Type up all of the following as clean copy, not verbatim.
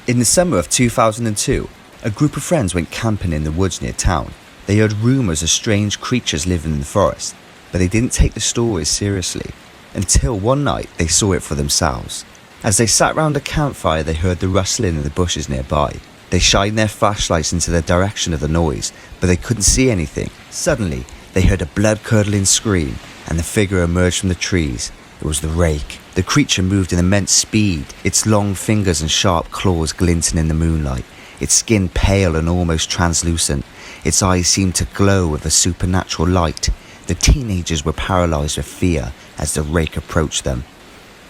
In the summer of 2002, a group of friends went camping in the woods near town. They heard rumours of strange creatures living in the forest, but they didn't take the stories seriously, until one night they saw it for themselves. As they sat round a campfire, they heard the rustling in the bushes nearby. They shined their flashlights into the direction of the noise, but they couldn't see anything. Suddenly, they heard a blood-curdling scream, and the figure emerged from the trees. It was the rake. The creature moved in immense speed, its long fingers and sharp claws glinting in the moonlight, its skin pale and almost translucent. Its eyes seemed to glow with a supernatural light. The teenagers were paralysed with fear as the rake approached them.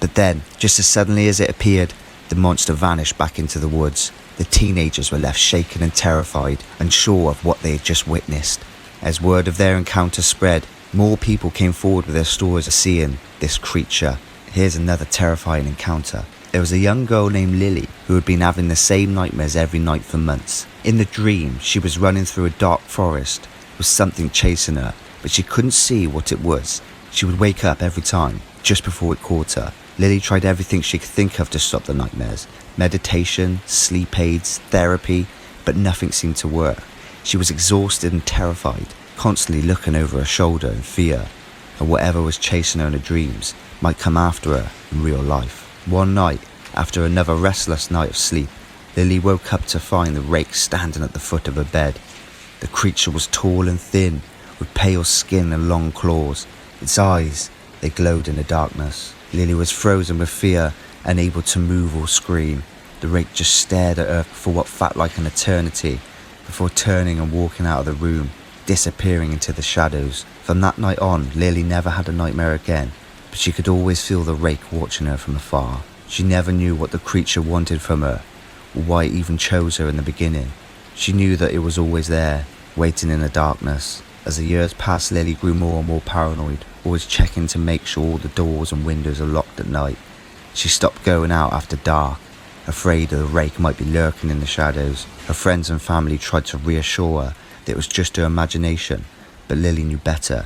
But then, just as suddenly as it appeared, the monster vanished back into the woods. The teenagers were left shaken and terrified, unsure of what they had just witnessed. As word of their encounter spread, more people came forward with their stories of seeing this creature. Here's another terrifying encounter. There was a young girl named Lily who had been having the same nightmares every night for months. In the dream, she was running through a dark forest with something chasing her, but she couldn't see what it was. She would wake up every time, just before it caught her. Lily tried everything she could think of to stop the nightmares. Meditation, sleep aids, therapy, but nothing seemed to work. She was exhausted and terrified, constantly looking over her shoulder in fear, and whatever was chasing her in her dreams might come after her in real life. One night, after another restless night of sleep, Lily woke up to find the rake standing at the foot of her bed. The creature was tall and thin, with pale skin and long claws. Its eyes, they glowed in the darkness. Lily was frozen with fear, unable to move or scream. The rake just stared at her for what felt like an eternity, before turning and walking out of the room, disappearing into the shadows. From that night on, Lily never had a nightmare again, but she could always feel the rake watching her from afar. She never knew what the creature wanted from her, or why it even chose her in the beginning. She knew that it was always there, waiting in the darkness. As the years passed, Lily grew more and more paranoid, always checking to make sure all the doors and windows are locked at night. She stopped going out after dark, afraid the rake might be lurking in the shadows. Her friends and family tried to reassure her that it was just her imagination, but Lily knew better.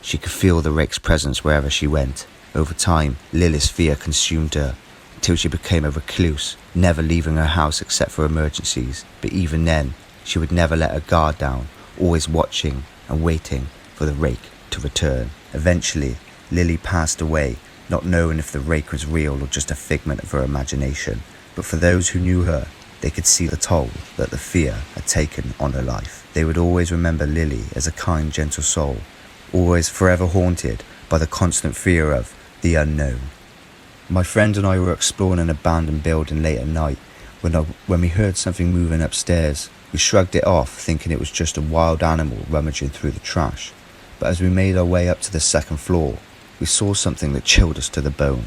She could feel the rake's presence wherever she went. Over time, Lily's fear consumed her, until she became a recluse, never leaving her house except for emergencies. But even then, she would never let her guard down, always watching and waiting for the rake to return. Eventually, Lily passed away, not knowing if the rake was real or just a figment of her imagination. But for those who knew her, they could see the toll that the fear had taken on her life. They would always remember Lily as a kind, gentle soul, always forever haunted by the constant fear of the unknown. My friend and I were exploring an abandoned building late at night when we heard something moving upstairs. We shrugged it off, thinking it was just a wild animal rummaging through the trash. But as we made our way up to the second floor, we saw something that chilled us to the bone.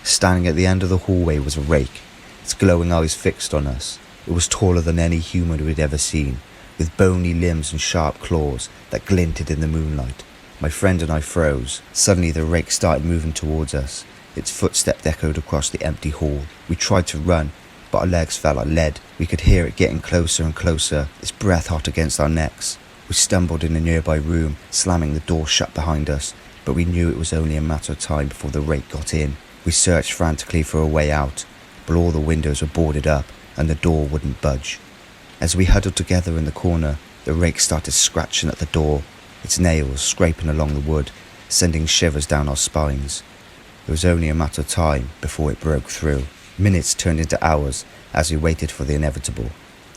Standing at the end of the hallway was a rake, its glowing eyes fixed on us. It was taller than any human we'd ever seen, with bony limbs and sharp claws that glinted in the moonlight. My friend and I froze. Suddenly the rake started moving towards us. Its footsteps echoed across the empty hall. We tried to run, but our legs felt like lead. We could hear it getting closer and closer, its breath hot against our necks. We stumbled in a nearby room, slamming the door shut behind us, but we knew it was only a matter of time before the rake got in. We searched frantically for a way out, but all the windows were boarded up and the door wouldn't budge. As we huddled together in the corner, the rake started scratching at the door, its nails scraping along the wood, sending shivers down our spines. It was only a matter of time before it broke through. Minutes turned into hours as we waited for the inevitable.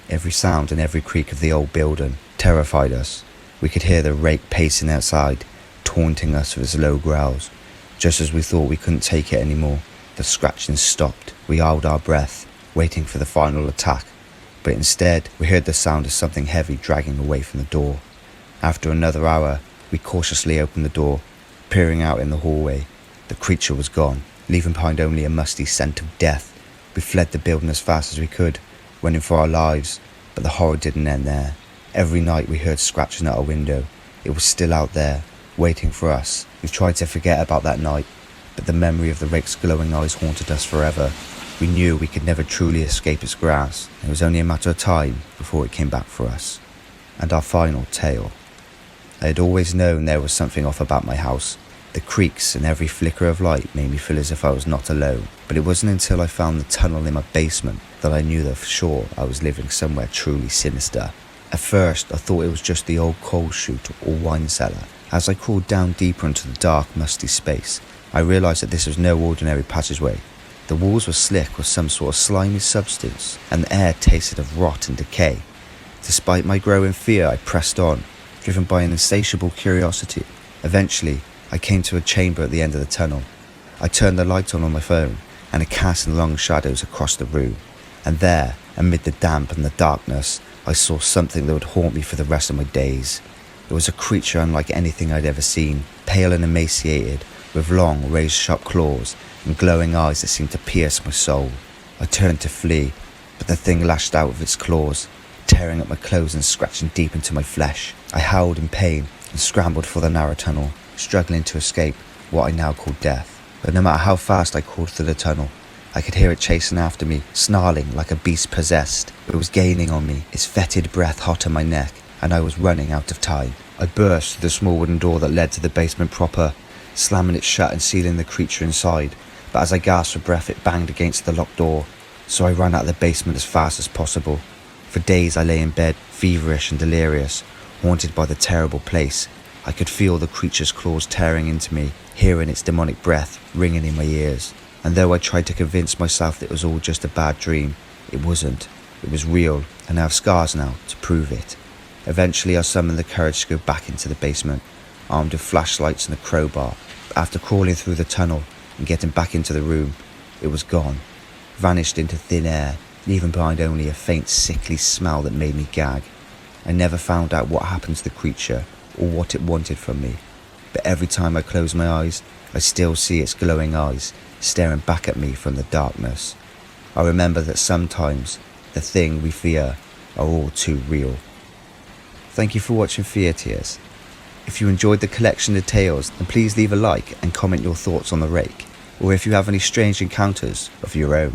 Every sound and every creak of the old building terrified us. We could hear the rake pacing outside, taunting us with its low growls. Just as we thought we couldn't take it anymore, the scratching stopped. We held our breath, waiting for the final attack, but instead we heard the sound of something heavy dragging away from the door. After another hour, we cautiously opened the door, peering out in the hallway. The creature was gone, leaving behind only a musty scent of death. We fled the building as fast as we could, running for our lives, but the horror didn't end there. Every night we heard scratching at our window. It was still out there, waiting for us. We tried to forget about that night, but the memory of the rake's glowing eyes haunted us forever. We knew we could never truly escape its grasp. It was only a matter of time before it came back for us. And our final tale. I had always known there was something off about my house. The creaks and every flicker of light made me feel as if I was not alone, but it wasn't until I found the tunnel in my basement that I knew that for sure I was living somewhere truly sinister. At first, I thought it was just the old coal chute or wine cellar. As I crawled down deeper into the dark, musty space, I realised that this was no ordinary passageway. The walls were slick with some sort of slimy substance, and the air tasted of rot and decay. Despite my growing fear, I pressed on, driven by an insatiable curiosity. Eventually, I came to a chamber at the end of the tunnel. I turned the light on my phone, and it cast long shadows across the room. And there, amid the damp and the darkness, I saw something that would haunt me for the rest of my days. It was a creature unlike anything I'd ever seen, pale and emaciated, with long, razor-sharp claws and glowing eyes that seemed to pierce my soul. I turned to flee, but the thing lashed out with its claws, tearing at my clothes and scratching deep into my flesh. I howled in pain and scrambled for the narrow tunnel, struggling to escape what I now called death. But no matter how fast I crawled through the tunnel, I could hear it chasing after me, snarling like a beast possessed. It was gaining on me, its fetid breath hot on my neck, and I was running out of time. I burst through the small wooden door that led to the basement proper, slamming it shut and sealing the creature inside. But as I gasped for breath, it banged against the locked door, so I ran out of the basement as fast as possible. For days I lay in bed, feverish and delirious, haunted by the terrible place. I could feel the creature's claws tearing into me, hearing its demonic breath ringing in my ears. And though I tried to convince myself that it was all just a bad dream, it wasn't. It was real, and I have scars now to prove it. Eventually I summoned the courage to go back into the basement, armed with flashlights and a crowbar. But after crawling through the tunnel and getting back into the room, it was gone, vanished into thin air, leaving behind only a faint sickly smell that made me gag. I never found out what happened to the creature or what it wanted from me, but every time I close my eyes, I still see its glowing eyes staring back at me from the darkness. I remember that sometimes the thing we fear are all too real. Thank you for watching Fear Tears. If you enjoyed the collection of tales, then please leave a like and comment your thoughts on the rake, or if you have any strange encounters of your own.